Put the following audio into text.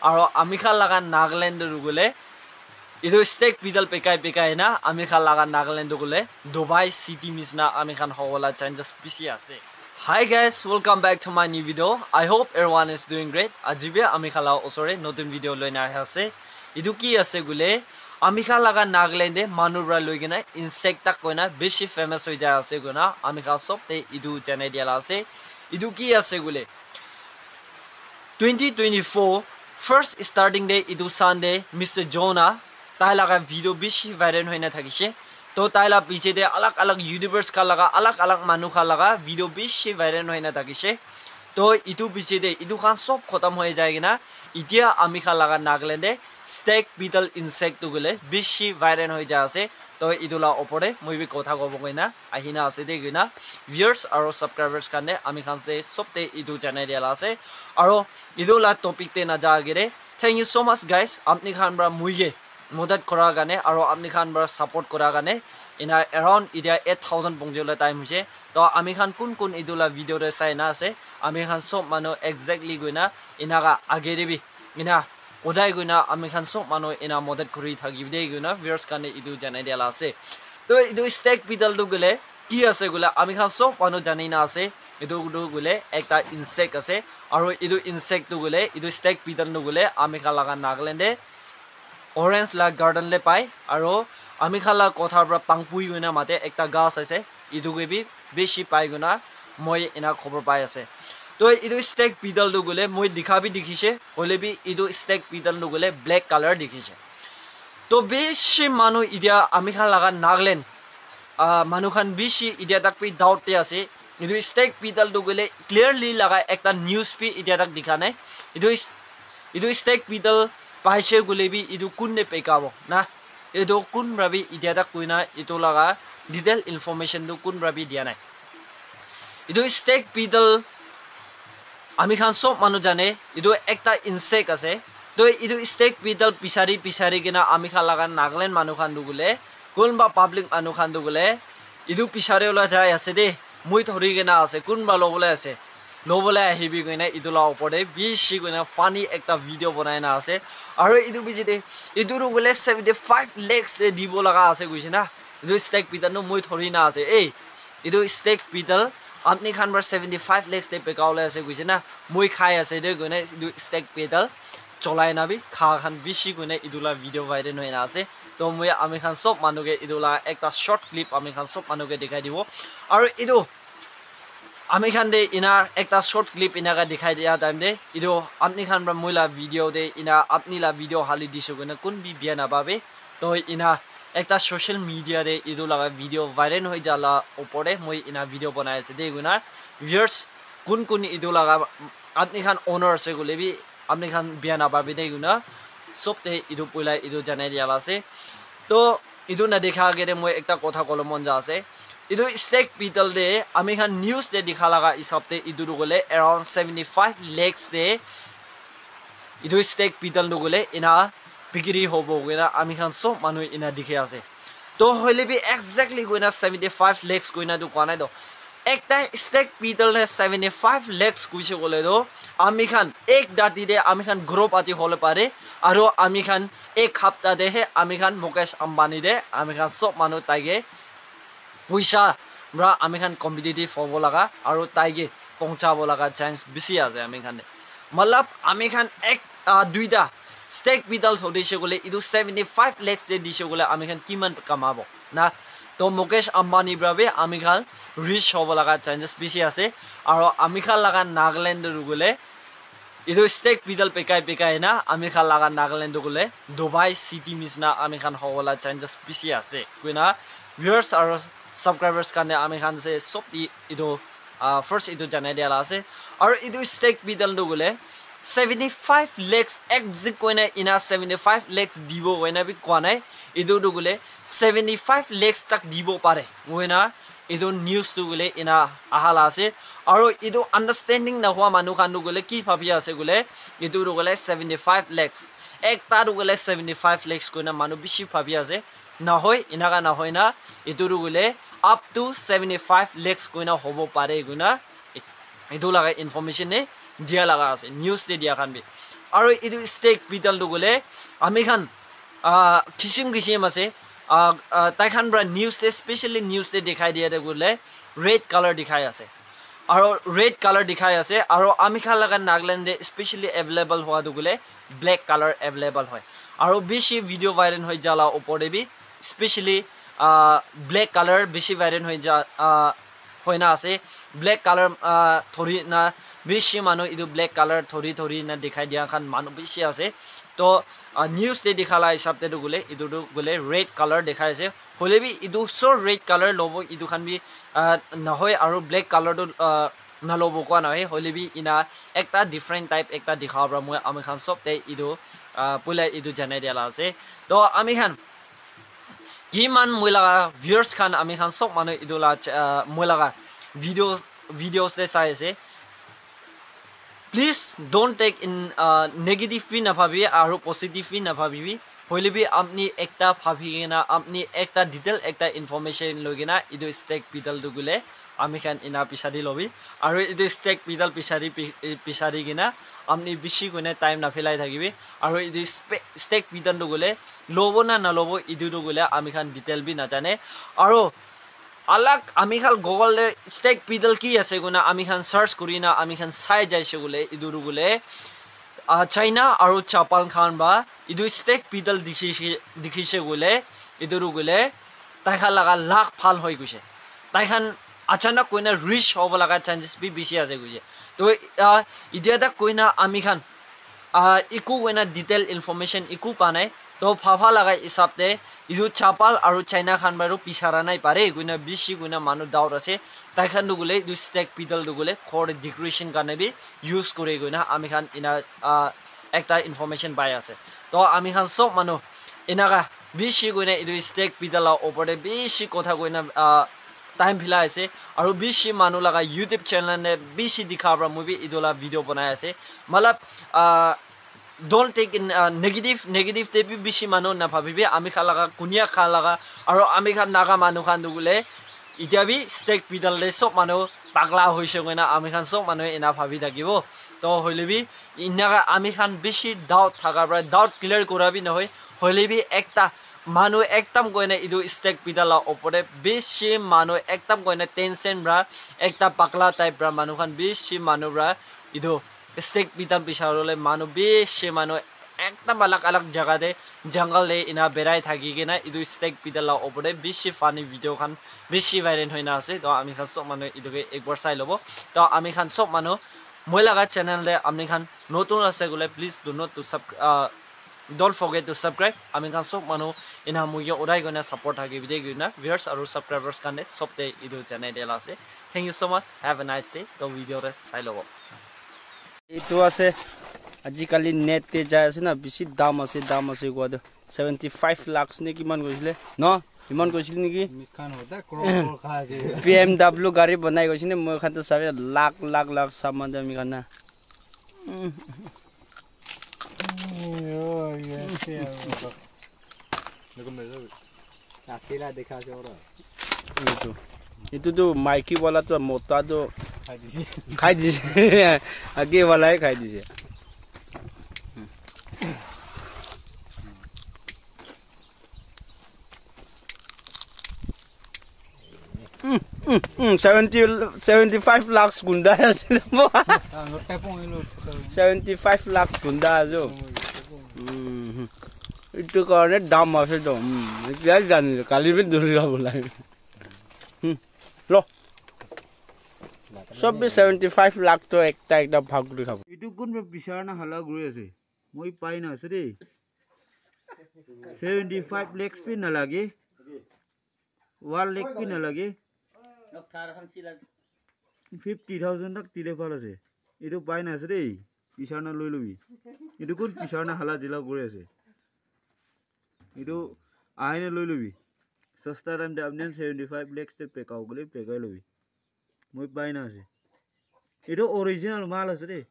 aro amikha laga Nagaland rugule idu steak bidal pekai na amikha laga Nagaland rugule Dubai city misna amikhan hola changes bisi ase. Hi guys, welcome back to my new video. I hope everyone is doing great. Ajibe amikha la osore notun video loina ase. Idu ki ase gule amikha laga Nagaland e manubra loigena insect tak koina beshi famous hoi jay ase guna amikha sob te idu janai diala ase. Idu ki ase gule 2024 first starting day idu Sunday Mr. Jonah tai laga video beshi viral hoina thakise. तो ताइला पीछे दे अलग अलग universe का लगा अलग अलग मानु का लगा वीडियो बेशी वायरल होइना ताकिसे तो इतु पीछे दे इतु खान सब खत्म हो जाएगी ना इतिया आमिखा लगा नागालैंड स्टेक बीटल इंसेक्ट तो गले बेशी वायरल हो जासे तो इदुला ओपरे মই বি কথা কব কইনা আহিনা আছে দে গিনা ভিউয়ার্স আর সাবস্ক্রাইবার্স কানে আমি খান দে সবতে ইদু জানাই দিলা আছে আর ইদুলা টপিক তে না জাগেরে thank you so mass guys আপনি খান বড় মুইগে मदद करा गाने और आमी खान बर सपोर्ट करा गाने इना अराउंड इडिया 8000 पंजोला टाइम हुसे तो आमी खान कुन इदुला वीडियो रे साइना से आमी खान सब मानो एक्जेक्टली गइना इनागा आगेरे बि इना ओदाय गइना आमी खान सब मानो इना मदद करि थागि दे गइना व्यूअर्स काने इदु जानाय देला আছে तो इदु स्टेक पिदल दु गले কি আছে গলে आमी खान सब मानो जानि ना আছে इदु गले एकटा इनसेक्ट আছে और इदु इनसेक्ट दु गले इदु स्टेक पिदल दु गले आमी खा लगा Nagaland Orange la garden le pai aro amikha la kothar pra pangpui guna mate ekta gas ase idu ge bi beshi pai guna moi ina khobor pai ase to idu steak pidal du gole moi dikha bi dikhise hole bi idu steak pidal du gole black color dikhise to beshi manu idia amikha laga Nagaland manu khan beshi idia tak pi doubt te ase idu steak pidal du gole clearly laga ekta news pi idia tak dikha nai idu steak pidal पाइसे गुलेबी इदु कुन्ने पेकाबो ना इदु कुन रबी इदियादा कुइना इतु लगा detail information दु कुन रबी दिया नाय इदु स्टेक पीदल आमी खान सब मानु जाने इदु एकटा इनसेक्ट আছে तो इदु स्टेक पीदल पिसारी गेना आमी खा लगा नागालैंड मानु खान दु गुले कुनबा पब्लिक मानु खान दु गुले इदु पिसारे ओला जाय আছে दे मुइ थरि गेना আছে कुनबा लबले আছে लोबले हेबी गइना इदुला उपरे बिसि गइना फानी एकटा वीडियो बनाइना আছে আৰু ইদু বিজিতে ইদুරු গলে 75 lakhs এ দিব লাগা আছে কইছিনা ইদু স্টেক পিটাল নো মই থৰি না আছে এই ইদু স্টেক পিটাল আপনি খান বার 75 lakhs তে পেকাওলে আছে কইছিনা মই খাই আছে দে গইনা ইদু স্টেক পিটাল চলাই নাবি খা খান বিসি গইনা ইদুলা ভিডিও ভাইরাল হইনা আছে তো মই আমি খান সব মানুকে ইদুলা একটা শর্ট ক্লিপ আমি খান সব মানুকে দেখাই দিব আৰু ইদু आमी खान दे इना एकटा शॉर्ट क्लिप इना का दिखाई दिया टाइम दे इदो अपनी खान ब्रा मोइला वीडियो दे इना अपनी ला वीडियो हाली दिसो गना कुन भी बियाना बाबे तो इना एकटा सोशल मीडिया दे इदो लगा वीडियो वायरल होई जाला ऊपरे मोइ इना वीडियो बनाय से दे गुना व्यूअर्स कुन इदो लगा अपनी खान ओनर से गुले भी अपनी खान बियाना बाबे दे गुना सबते इदो पहिला इदो जानाय दियाला से तो इदो ना देखा गेरे मोइ एकटा कथा कलो मन जा আছে इदु स्टेक पीतल दे आमी खान न्यूज़ दे दिखा लगा इस हफ्ते इदु गले अराउंड 75 lakhs दे इदु स्टेक पीतल गले इना बिक्री होबो गना आमी खान सब मानु इना दिखे आसे तो होले भी एक्जेक्टली गना 75 lakhs गना दु कोनाय दो एकटा स्टेक पीतल ने 75 lakhs कुइसे गले दो आमी खान एक दाती दे आमी खान ग्रुप आती होले पारे आरो आमी खान एक हफ्ता दे है आमी खान मुकेश अंबानी दे आमी खान सब मानु ताइगे पैसा ब्रा आमी खान कम्पिटिटिव होबो लगा आरो ताइगे पहुंचाबो लगा चांस बिसि आसे आमी खान मतलब आमी खान एक दुइटा स्टेक बिदल थोदिसे गले इदु 75 lakhs दे दिसे गले आमी खान किमान कमाबो ना तो मुकेश अंबानी ब्राबे आमी खान रिच होबो लगा चांसेस बिसि आसे आरो आमी खान लगा नागालैंड रुगले इदु स्टेक बिदल पेकाय ना आमी खान लगा नागालैंड रुगले दुबई सिटी मिसना आमी खान होबोला चांसेस बिसि आसे कुना व्यूअर्स आरो subscribers काने आमी खान से सब इदो फर्स्ट इदो जानाय दियाला আছে और इदो स्टेक बिदल दु गले 75 lakhs एक्जिट कोइना इना 75 lakhs दिबो वइना बि कोनाय इदो दु गले 75 lakhs तक दिबो पारे वइना इदो न्यूज़ दु गले इना आहाला আছে और इदो अंडरस्टैंडिंग ना हुआ मानु खान दु गले की भाबि আছে गले इदो दु गले 75 lakhs एक ता दु गले 75 lakhs कोइना मानु बिसि भाबि আছে ना होय इनागा ना होयना इदुरु गले up to 75 lakhs कोइना होबो पारे गुना इदु लगा इन्फॉर्मेशन ने दिया लगा আছে न्यूज़ दे दिया खान बे আৰু ইটো ষ্টেক পিতলটো গ'লে আমি খান কিচিম আছে তাইখান পৰা নিউজতে স্পেচিয়েলি নিউজতে দেখাই দিয়ে গ'লে ৰেড কালাৰ দেখাই আছে আৰু ৰেড কালাৰ দেখাই আছে আৰু আমি খান লগা নাগালেণ্ডে স্পেচিয়েলি এভেইলেবল হোৱাটো গ'লে ব্লেক কালাৰ এভেইলেবল হয় আৰু বেছি ভিডিঅ' ভাইৰেল হৈ যালা ওপৰতে বি স্পেচিয়েলি ব্লেক কালাৰ বেছি ভাইৰেল হৈ যা হয় না আছে ব্লেক কালাৰ ধৰি না বেছি মানুহ ইটো ব্লেক কালাৰ ধৰি না দেখাই দিয়া খান মানুহ বেছি আছে তো নিউজ দে দেখালা হিচাপতে গ'লে ইটোটো গ'লে ৰেড কালাৰ দেখাই আছে হ'লে বি ইটো চৰ ৰেড কালাৰ ল'ব ইটো খান বি নহয় আৰু ব্লেক কালাৰটো নল'ব কোৱা নহয় হ'লে বি ইনা একটা ডিফাৰেণ্ট টাইপ একটা দেখাব পৰা মই আমি খান চবতে ইটো পইলা ইটো জনাই দিয়া আছে তো আমি খান কিমান মই লগা ভিউয়াৰ্স খান আমি খান চব মানুহ ইটো মই লগা ভিডিঅ'ছে চাই আছে please don't take in negative বি নাভাবি আৰু পজিটিভ বি নাভাবিবি হ'লে বি আপুনি একটা ভাবি কিনা আপুনি একটা ডিটেইল একটা ইনফৰমেশ্যন লৈ কিনা ইটো ষ্টেক পিতলটো গ'লে আমি খান ইনা পিছাৰি ল'বি আৰু ইটো ষ্টেক পিতল পিছাৰি কিনা আপুনি বেছি কোনে টাইম নাফেলাই থাকিবি আৰু ইটো ষ্টেক পিতলটো গ'লে ল'ব না নল'ব ইটোটো গ'লে আমি খান ডিটেইল বি নাজানে আৰু अलग आमी खाल गुगल दे स्टेक पिदल की আছে গুনা আমি খান সার্চ করি না আমি খান সাই যাইছে গুলে ইদুরু গুলে চাইনা আৰু জাপান খান বা ইদু স্টেক পিদল দেখিছে গুলে ইদুরু গুলে তাইখা লাগা লাখ ফাল হৈ গৈছে তাইখান আচানক কইনা রিচ হ'ব লাগা চান্সেস বি বেছি আছে গুছে তো ইদিয়াটা কইনা আমি খান ইকু কইনা ডিটেইল ইনফরমেশন ইকু পানাই তো ফাফা লাগা হিসাবতে ইদু চাপাল আৰু চাইনা খান বাৰো পিছাৰা নাই পারে গুনা বেছি গুনা মানুহ ডাউট আছে তাইখান দুগুলে ইদু স্টেক পিদল দুগুলে খৰ ডেকোৰেশন কাৰণে বি ইউজ কৰে গুনা আমি খান ইনা একটা ইনফরমেশন পাই আছে তো আমি খান সব মানুহ ইনাকা বেছি গুনা ইদু স্টেক পিদল ওপৰতে বেছি কথা গুনা টাইম ভিলা আছে আৰু বেছি মানুহ লাগা ইউটিউব চেনেলে বেছি দেখাবৰা মুভি ইদলা ভিডিও বনাই আছে मतलब don't take in negative te bi bishi manu na bhabibi ami khalaga kunia khalaga aro ami khan naga manu khan dugule itia bi steak pidal le sob manu pagla hoise goina ami khan sob manu ena bhabi thakibo to hoile bi inaga ami khan bishi doubt thagar bra doubt clear korabi nohoy hoile bi ekta manu ekdam goina idu steak pidal opore bishi manu ekdam goina tension bra ekta pagla type bra manu khan bishi manu bra idu स्टेक पितल पिछाड़ले मानु बेसे मानु एकदम अलग अलग जगह दे जंगल ले इना बेराय थाकी केना इदु स्टेक पितल ओपरे बेसे फानी भिडिओ खान बेसे भाइरल होइना আছে তো আমি খান সব মানুহ ইদুকে একবার চাই লব তো আমি খান সব মানুহ মই লাগা চ্যানেল দে আমি খান নতুন আছে গলে please do not to don't forget to subscribe আমি খান সব মানুহ ইনা মুইকে ওরাই গনা সাপোর্ট থাকি বিদে গনা ভিউয়ার্স আৰু সাবস্ক্রাইবার্স কানে সবতে ইদু চ্যানেল দেলা আছে thank you so much have a nice day তো ভিডিও রে চাই লব এইটো আছে আজিকালি নেট তে যায় আছে না বেছি দাম আছে কোৱা 75 লাখ নে কিমান গৈছিলে ন ইমান কৈছিল নেকি মিখান হতা ক্ৰৰ খাই BMW গাড়ী বনাই গৈছিলে মই খানতে চাবে লাখ সামান দামি খানা আছিলা দেখা জৰা এইটো মাইকি वाला তো মোটা তো খাই দিছে আগে वालाই খাই দিছে 75 lakhs gunda আছে 75 লাখ গুন্ডা আছে ইটো কাৰণে দাম আছে তো এতিয়া জানি কালি বি দূৰি যাব লাগে ল সব 75 লাখ তো একটা ভাগ কৰি খাব ইটো কোন বিচাৰনা হলা গৈ আছে মই পাই না আছে দেই 75 লাখ পি না লাগে 1 লাখ পি না লাগে 50,000 तक तिले फल আছে এটো পাই না আছে দেই পিছানা লৈ লবি এটো কোন পিছানা হালা জিলা গৰে আছে এটো আইনে লৈ লবি সস্তা দাম দে আপনি 75 লাখ তে পেকাও গলে পেকাই লবি মই পাই না আছে এটো অরিজিনাল মাল আছে দেই